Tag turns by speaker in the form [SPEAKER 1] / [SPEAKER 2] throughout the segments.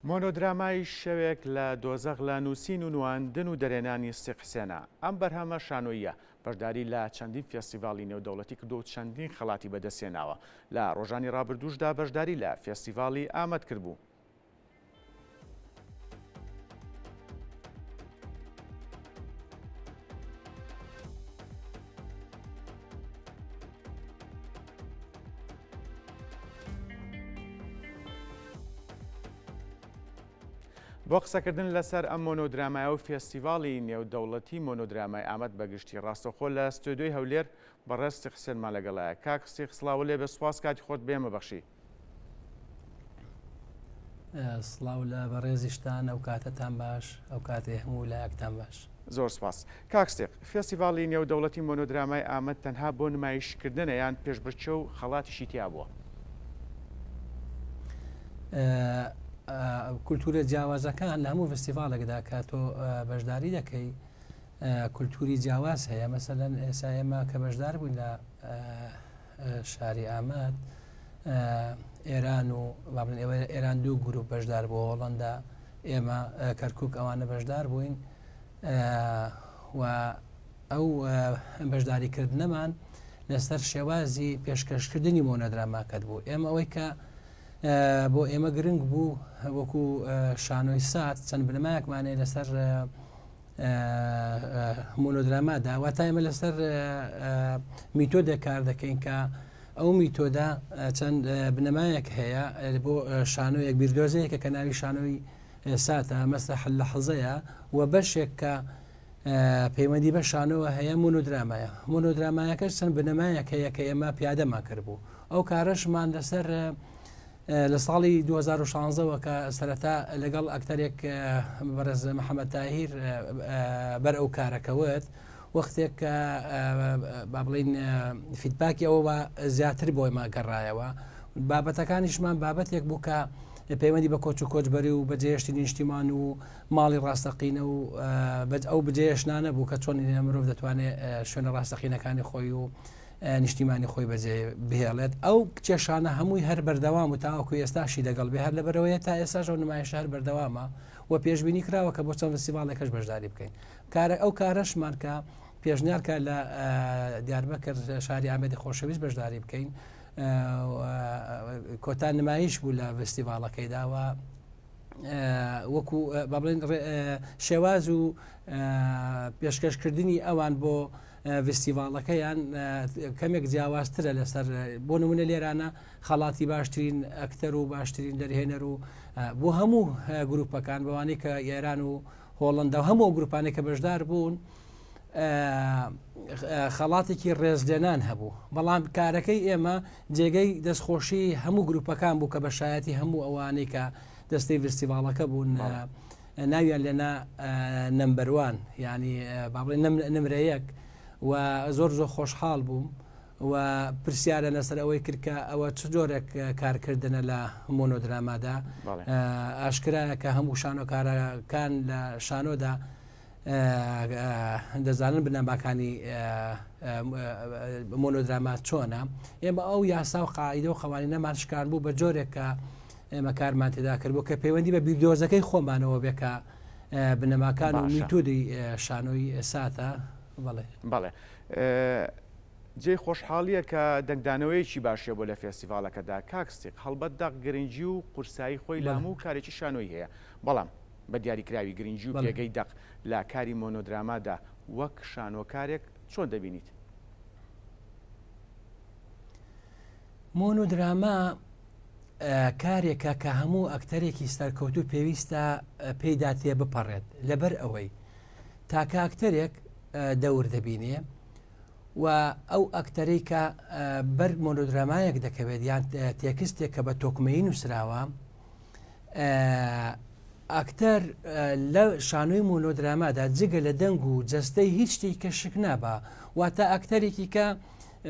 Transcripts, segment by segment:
[SPEAKER 1] مۆنۆدرامای شەوێک لە دۆزەق لە نووسین و نواندن و دەرێنانی سیقسێنە ئەم بەرهەمە شانۆییە بەشداری لە چەندین فێستیڤاڵی نێودەوڵەتی کردو و چەندین خەڵاتی بەدەستێناوە لە ڕۆژانی ڕابردووشدا بەشداری لە فێستیڤاڵی ئامەد کردبوو. بۆ قسەکردن لەسەر ئەم مۆنۆدرامایە و فێستیڤاڵی نێودەوڵەتی مۆنۆدرامای ئامەد بەگشتی ڕاستەخۆ لە ستۆدیۆی هەولێر بەڕێستی قسێنمان لەگەڵایە. کاکسی قسڵاوە لێ بە سوپاس کاتی خۆت بێمە بەخشی.
[SPEAKER 2] سڵاو لە بەڕێزیشتان ئەو کاتتان باش ئەو کاتێ هەموو لایەکتان باش.
[SPEAKER 1] زۆر سپاس. کاکسێق فێستیڤاڵی نێودەوڵەتی مۆنۆدرامای ئامەد تەنها بۆ نمایشکردنە یان پێشبڕکێ و خەڵاتیشی تیا بووە؟
[SPEAKER 2] کولتورە جیاوازەکان لە هەموو فستیڤالێکدا کە تۆ بەشداری دەکەی کولتوری جیاواز هەیە. مەسەلەن ئێستا ئێمە کە بەشدار بووین لە شاری ئامەد ئێران و ئێران دوو گروپ بەشدار بۆ هۆڵەندا ئێمە کەرکک ئەوانە بەشدار بووین و ئەو بەشداریکردنەمان لەسەر شێوازی پێشکەشکردنی مۆنۆدراماکەت بوو. ئێمە ئەوەی کە بۆ ئێمە گرنگ بوو وەکو شانۆی سات چەند بنەمایەکمانەیە لەسەر مۆنۆدرامادا واتە ئێمە لەسەر میتۆدە کار دەکەین کە ئەو میتۆدا چەند بنەمایەک هەیە بۆ شانۆیەک بیردۆزەیەکە کە ناوی شانۆی ساتە مەسە لە حەزەیە و بەشێک کە پەیوەندی بە شانۆوە هەیە مۆنۆدرامایە. مۆنۆدرامایەکەش چەند بنەمایەک هەیە کە ئێمە پیادەمان کردبوو. ئەو کارەشمان لەسەر لە ساڵی 2016ەوە کە سەرەتا لەگەڵ ئەکتەرێک بەرز محەممەد تاهیر بەر ئەو کارەکەوت وەختێک کە با بڵین فیدباکی ئەوە زیاتر بۆی ماگەڕایەوە. بابەتەکانیشمان بابەتێک بوو کە پەیوەندی بە کۆچ و کۆچبەری و بەجێهێشتی نیشتیمان و ماڵی ڕاستەقینە و ئەو بجێهێشتانە بوو کە چۆن مرۆڤ دەتوانێت شوێنە ڕاستەقینەکانی خۆی و نیشتیمانی خۆی بەجێ بهێڵێت. ئەو کێشانە هەمووی هەر بەردەوام و تاوەکو ئێستاشی دەگەڵ بێ هەر لەبەرەوەیە تا ئێستاش ئەو نمایش هەر بەردەوامە و پێشبینی کراوە کە بۆ چەند فستیڤالێکەش بەشداری بکەین. ئەو کارەشمان کە پێشنیارکە لە دیاربەکر شاری ئامێدی خۆشەویست بەشداری بکەین کۆتا نمایش بوو لە فستیڤالەکەیداوە وەکو با بڵێن شێواز و پێشکەشکردنی ئەوان بۆ فستیڤالەکەیان کەمێک جیاوازترە لەسەر بۆ نمونە لێرانە خەڵاتی باشترین ئەکتەر و باشترین دەرهێنەر و بۆ هەموو گروپەکان بەوانەی کە ئێران و هۆڵەندا و هەموو گروپانێک کە بەشدار بوون خەڵاتێکی ڕێزلێنان هەبوو. بەڵام کارەکەی ئێمە جێگەی دەستخۆشی هەموو گروپەکان بوو کە بەشایەتی هەموو ئەوانەی کە دەستەی فستیڤالەکە بوون ناویان لێنا نمبەروان ینی بابڵێ نمرەیەک و زۆر خۆشحاڵ بووم و پرسیارە لەسەر ئەوەی کردکە ئەوە چ جۆرێک کارکردنە لە مۆنۆدرامادا ئاشکرایە کە هەموو شانۆکارەکان لە شانۆدا دەزانن بنەماکانی مۆنۆدرامات چۆنە. ئێمە ئەو یاسا و قاعیدە و قەوانینەمان شکار بوو بە جۆرێک کە ئێمە کارمان تێدا کرد بوو کە پەیوەندی بە بیردۆزەکەی خۆمانەوە بێکە بنەماکان و میتۆدی شانۆی ساتە.
[SPEAKER 1] بەڵێ جێی خۆشحاڵیە کە دەنگدانەوەیکی باشە بۆ لە فێستیڤالەکەدا. کاکسێق هەڵبەتدا گرنگی و قورسایی خۆی لە هەموو کارێکی شانۆی هەیە بەڵام بە دیاریکراوی گرنگی و پێگەی دەق لە کاری مۆنۆدرامادا وەک شانۆکارێک چۆن دەبینیت؟
[SPEAKER 2] مۆنۆدراما کارێکە کە هەموو ئەکتەرێکی سەرکەوتوو پێویستە پێیدا تێ بپەڕێت لەبەر ئەوەی تاکە ئەکتەرێک دەور دەبینێ و ئەو ئەکتەرەی کە بەر مۆنۆدرامایەک دەکەوێت یان تێکستێک کە بە تۆکمەیی نووسراوە ئەکتەر لە شانۆی مۆنۆدرامادا جگە لە دەنگ و جەستەی هیچ شتێکی کە شک نابە واتە ئەکتەرێکی کە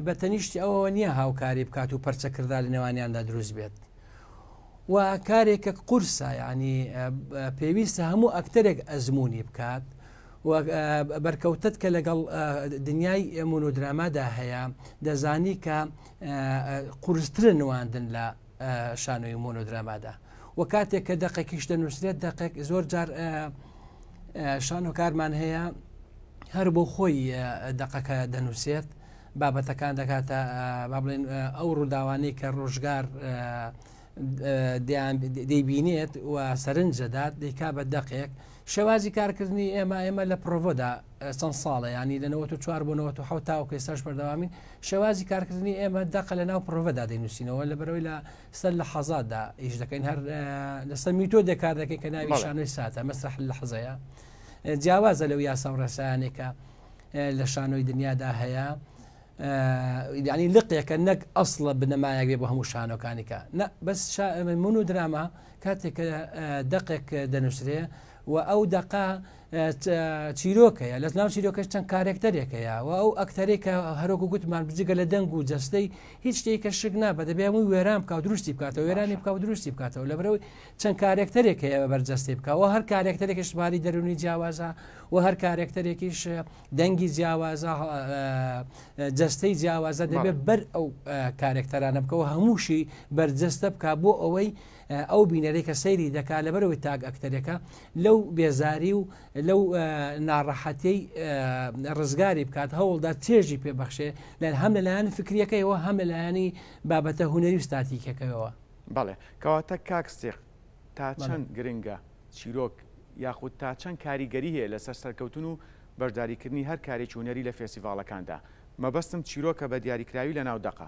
[SPEAKER 2] بە تەنیشتی ئەوەوە نییە هاوکاری بکات و پەرچەکردا لە نێوانیاندا دروست بێت و کارێکە قورسە ینی پێویستە هەموو ئەکتەرێک ئەزمموی بکات و بەرکەوتت کە لەگەڵ دنیای مۆنۆدرامادا هەیە دەزانی کە قورسترە نواندن لە شانۆی مۆنۆدرامادا و و کاتێک کە دەقێکیش دەنووسێت دەقێک زۆر جار شانۆکارمان هەیە هەر بۆ خۆی دەقەکە دەنووسێت بابەتەکان دەکاتە با بڵێن ئەو ڕووداوانەی کە ڕۆژگار دەیبینێت و سەرنجەدات دەیکا بە دەقێک شێوازی کارکردنی ئێمە لە پرۆڤۆدا چەند ساڵە ینی لە 94 بۆ 97 تاوەکە ئێستاش بەردەوامین شێوازی کارکردنی ئێمە دەق لە ناو پرۆڤۆدا دەینوسینەوە لە بەرەوەی لە سەر لە حەزاتدا ئیش دەکەین هەر لەسەر میتۆ دەکار دەکەین کە ناوی شانۆی ساتە مەسرح لە حەزەیە جیاوازە لەو یاسا و ڕێسایانێکە لە شانۆی دنیادا هەیە ینی لقێکە نەک ئەسڵە بنەمایەک بێ بۆ هەموو شانۆکانیکە نە بەس من و درامە کاتێک دەقێک دەنووسرێ و ئەو دقا چیرۆکەیە لە ناو چیرۆکەش چەند کارێکتەرێکەیە و ئەو ئەکتەرێکە هەرۆکو گوتمان بجگە لە دەنگ و جەستەی هیچ شتێکە شک نابە دەبێ هەمووی وێران بکە و دروستی بکاتەوە وێرانی بکە و دروستی بکاتەوە لە بەرەوەی چەند کارێکتەرێکەیە بەرجەستی بکەوە هەر کارێکتەرێکش باری دەرونی جیاوازە و هەر کارێکتەرێکیش دەنگی جیاوازە جەستەی جیاوازە دەبێت بەر ئەو کارێکتەرانە بکەوە هەمووشی بەرجەستە بکە بۆ ئەوەی ئەو بینەرێک کە سەیری دەکات لە بەرەوەی تاگ ئەکتەرەکە لەو بێزاری و لەو ناڕەحەتی ڕزگاری بکات هەوڵدا چێژی پێبەخشێ لە هەم لەلایەن فکریەکەیەوە هەم لەلایەنی بابەتە هوەری و ستاتیکەکەیەوە
[SPEAKER 1] بەڵێ کەواتە کاکسێق تا چەند گرنگە چیرۆک یاخود تا چەند کاریگەری هەیە لەسەر سەرکەوتن و بەشداریکردنی هەر کارێکی هوەری لە فێستیڤاڵەکاندا مەبەستم چیرۆکە بە دیاریکراوی لە ناو دەقە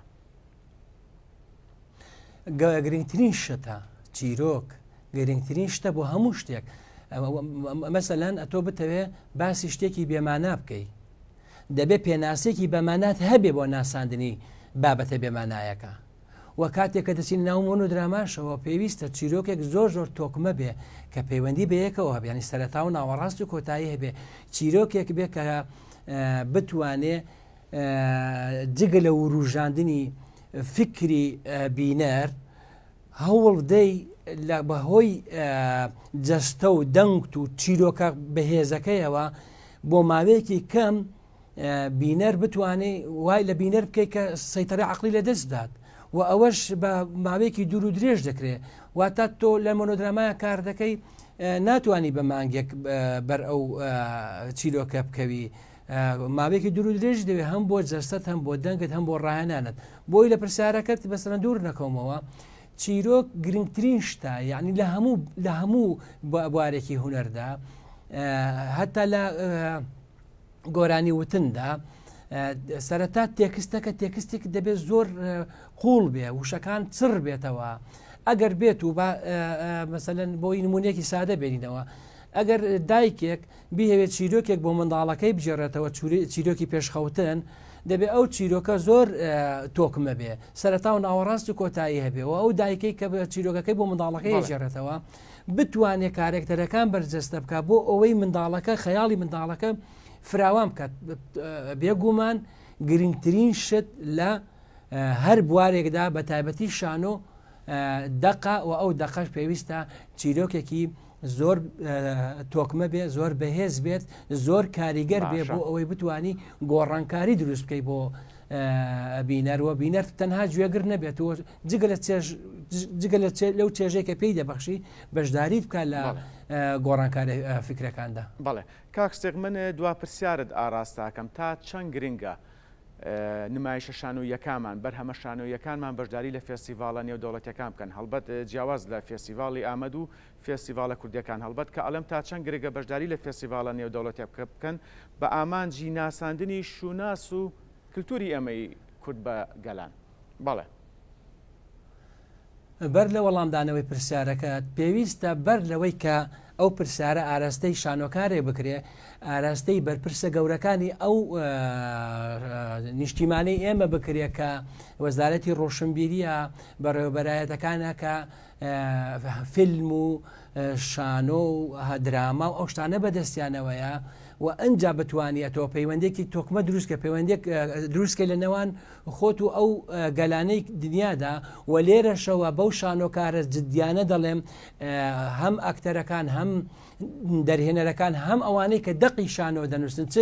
[SPEAKER 2] گرنگترین شتە چیرۆک گرنگترین شتە بۆ هەموو شتێک مەسەلەن ئەتۆ بتەوێ باسی شتێکی بێمانە بکەی دەبێت پێناسێکی بەمانات هەبێ بۆ ناساندنی بابەتە بێمانایەکە و کاتێک کە دەچین ناومۆن و دراماشەوە پێویستە چیرۆکێک زۆر زۆر تۆکمە بێ کە پەیوەندی بەیەکەوە هەبێنی سەرەتا و ناوەڕاست و کۆتایی هەبێ چیرۆکێک بێ کە بتوانێ جگە لە وروژاندنی فکری بینەر هەوڵ دەی لە بەهۆی جەستە و دەنگ و چیرۆکە بەهێزەکەیەوە بۆ ماوەیەکی کەم بینەر بتوانێت وای لە بینەر بکەیت کە سەیتەرە عەقلی لە دەستدات و ئەوەش بە ماوەیەکی دوور و درێژ دەکرێت واتە تۆ لە مۆنۆدرامایە کار دەکەی ناتوانانی بە مانگێک بەر ئەو چیرۆکە بکەوی ماوەیەکی دوور و درێژ دەوێت هەم بۆ جەستەت هەم بۆ دەنگت هەم بۆ ڕاهێنانت بۆی لە پرسیارەکەت بەسەرەن دوور نەکەمەوە چیرۆک گرنگترین شتە یعنی لە هەموو بوارێکی هونەردا هەتا لە گۆرانی وتندا سەرەتا تێکستەکە تێکستێک دەبێت زۆر قوڵ بێ وشەکان چڕ بێتەوە ئەگەر بێت و مەسەلەن بۆی نمونونێکی سادە بێنینەوە ئەگەر دایکێک بیهەوێت چیرۆکێک بۆ منداڵەکەی بجێڕێتەوە چیرۆکی پێشخەوتن دەبێت ئەو چیرۆکە زۆر تۆکمە بێ سەرەتا و ناوەڕاست و کۆتایی هەبێەوە ئەو دایکەی کە چیرۆکەکەی بۆ منداڵەکەی ژێڕێتەوە بتوانێت کارێکتەرەکان بەرجەستە بکە بۆ ئەوەی منداڵەکە خەیاڵی منداڵەکە فراوان بکات بێگومان گرنگترین شت لە هەر بوارێکدا بە تایبەتی شانۆ دەقا و ئەو دەقەش پێویستە چیرۆکێکی زۆر تۆکمە بێ زۆر بەهێز بێت زۆر کاریگەر بێ بۆ ئەوەی بتانی گۆڕانکاری دروست بکەی بۆ بینەرەوە بینەر تەنها گوێگر نەبێت و جگە لەو چێژێکە پێی دەبەخشی بەشداریت بکە لە گۆڕانکاری فکرەکاندا.
[SPEAKER 1] بەڵێ کاکسێک من دوا پرسیارت ئاراستاکەم تا چەند گرنگە نمایشە شانۆیەکانمان بەرهەمە شانۆیەکانمان بەشداری لە فێستیڤالە نێودەوڵەتیەکان بکەن هەڵبەت جیاواز لە فێستیڤاڵی ئامەد و فێستیڤالە کوردیەکان هەڵبەت کە ئەڵم تا چەند گرنگە بەشداری لە فێستیڤالە نێودەوڵەتیە بکەن بە ئامانجی ناساندنی شوناس و کللتوری ئەمەی کورد بە گەلان. بەڵێ
[SPEAKER 2] بەر لە وەڵامدانەوەی پرسیارەکەت پێویستە بەر لەوەی کە ئەو پرسیارە ئاراستەی شانۆکارێ بکرێ ئاراستەی بەرپرسە گەورەکانی ئەو نیشتیمانەی ئێمە بکرێ کە وەزارەتی ڕۆشنبیریە بەڕێوەبەرایەتەکانە کە فیلم و شانۆ و دراما و ئەو شتانە بەدەستیانەوەیە و ئەنجا بتوانێتەوە پەیوەندێکی تۆکمە دروستکە پەیوەندێک دروستکە لە نێوان خۆت و ئەو گەلانەی دنیادا و لێرەشەوە بەو شانۆکارە جدیانە دەڵێم هەم ئەکتەرەکان هەم دەرهێنەرەکان هەم ئەوانەی کە دەقی شانۆ دەنووسن چ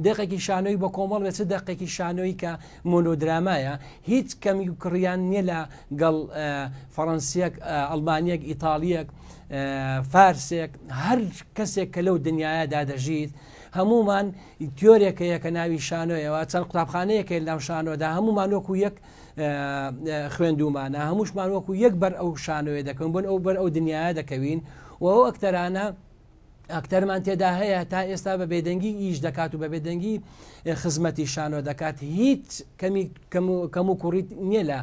[SPEAKER 2] دقێکی شانۆی بە کۆمەڵ بێت چ دقێکی شانۆی کە مۆنۆدرامایە هیچ کەمی و کڕیان نییە لە گەڵ فەڕەنسیەک ئەڵمانیەک ئیتالیەک فارسێک هەر کەسێک کە لەو دنیاەدا دەژیت هەمومان تیۆرێکەیە کە ناوی شانۆیەوە چەند قوتابخانەیەکە لەناو شانۆدا هەمومان وەکو یەک خوێندومانە هەمووشمان وەکو یەک بەر ئەو شانۆیە دەکەون بن ئەو بەر ئەو دنیاە دەکەوین و ئەو ئەکتەرانە ئەکتەرمان تێدا هەیە تا ئێستا بە بێدەنگی ئیش دەکات و بە بێدەنگی خزمەتی شانۆ دەکات هیچ کەم و کوڕیت نییە لە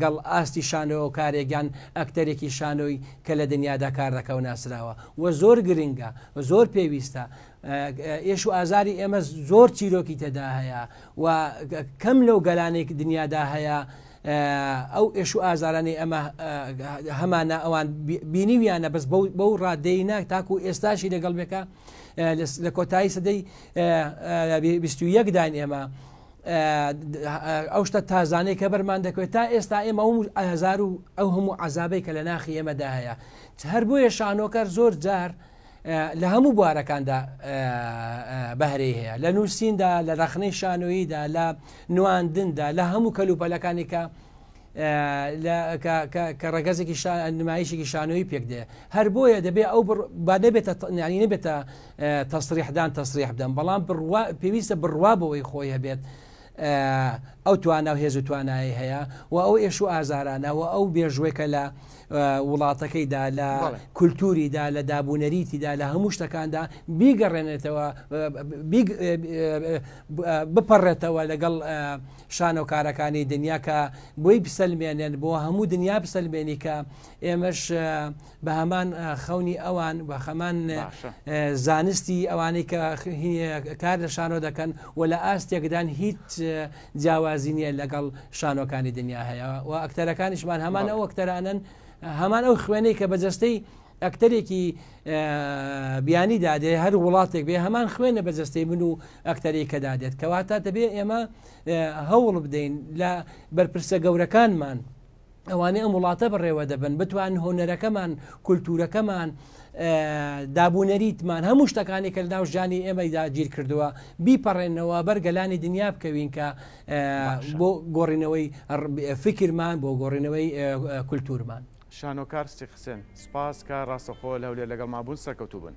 [SPEAKER 2] گەڵ ئاستی شانۆ کارێکیان ئەکتەرێکی شانۆی کە لە دنیادا کار دەکە و ناسراوە و زۆر گرنگە زۆر پێویستە ئێش و ئازاری ئێمە زۆر چیرۆکی تێدا هەیە و کەم لەو گەلانێک دنیادا هەیە ئەو ئێش و ئازارانی ئەمە هەمانە ئەوان بینیویانە بەس بەو ڕادەی ناک تاکو ئێستاشی لەگەڵ بێکە لە کۆتایی سەدەی 21 داین ئێمە ئەو شتە تازانەی کە بەرمان دەکەوێت تا ئێستا ئێمە ئەهزار و ئەو هەموو عەزابەی کە لە ناخی ئێمەدا هەیە هەر بۆیە شانۆکەر زۆر جار لە هەموو بوارەکاندا بەهرەی هەیە لە نووسیندا لە ڕخنەی شانۆییدا لە نواندندا لە هەموو کەلوپەلەکانی کە ڕێگەزێکی نمایشێکی شانۆیی پێک دێ هەر بۆیە دەبێت ئەو نەبێتە تەسریحدان تەسریح بدەن بەڵام پێویستە بڕوا بەوەی خۆی هەبێت ئەو توانە و هێز و توانایی هەیە و ئەو ئێش و ئازارانە و ئەو بێژوەکە لە وڵاتەکەیدا لە کولتوریدا لە دابوونەریتیدا لە هەموو شتەکاندا بیگەڕێنێتەوە بپەڕێتەوە لەگەڵ شانۆکارەکانی دنیا کە بۆی بسەلمێنێن بۆ هەموو دنیا بسەلمێنی کە ئێمەش بە هەمان خەونی ئەوان بە هەمان زانستی ئەوانەی کە کار لە شانۆ دەکەن و لە ئاستێکدان هیچ جیاوازی نییە لەگەڵ شانۆکانی دنیا هەیە و ئەکتەرەکانیشمان هەمان ئەو ئەکتەرانن هەمان ئەو خوێنەی کە بەجەستەی ئەکتەرێکی بیانی دادێ هەر وڵاتێک بێ هەمان خوێنە بەجەستەی من و ئەکتەری کە دادێت کەواتە دەبێ ئێمە هەوڵ بدەین لە بەرپرسە گەورەکانمان ئەوانەی ئەم وڵاتە بڕێوە دەبن بتوان هۆنەرەکەمان کولتورەکەمان دابوونەریتمان هەموو شتەکانی کە لە ناو ژیانی ئێمەدا گیر کردووە بیپەڕێنەوە بەرگەلانی دنیا بکەوین کە بۆ گۆڕینەوەی فکرمان بۆ گۆڕینەوەی کولتورمان
[SPEAKER 1] شانۆکار ستی حسێن سپاس کە ڕاستەخۆ لەولێ لەگەڵ مابوون سەرکەوتوو بن.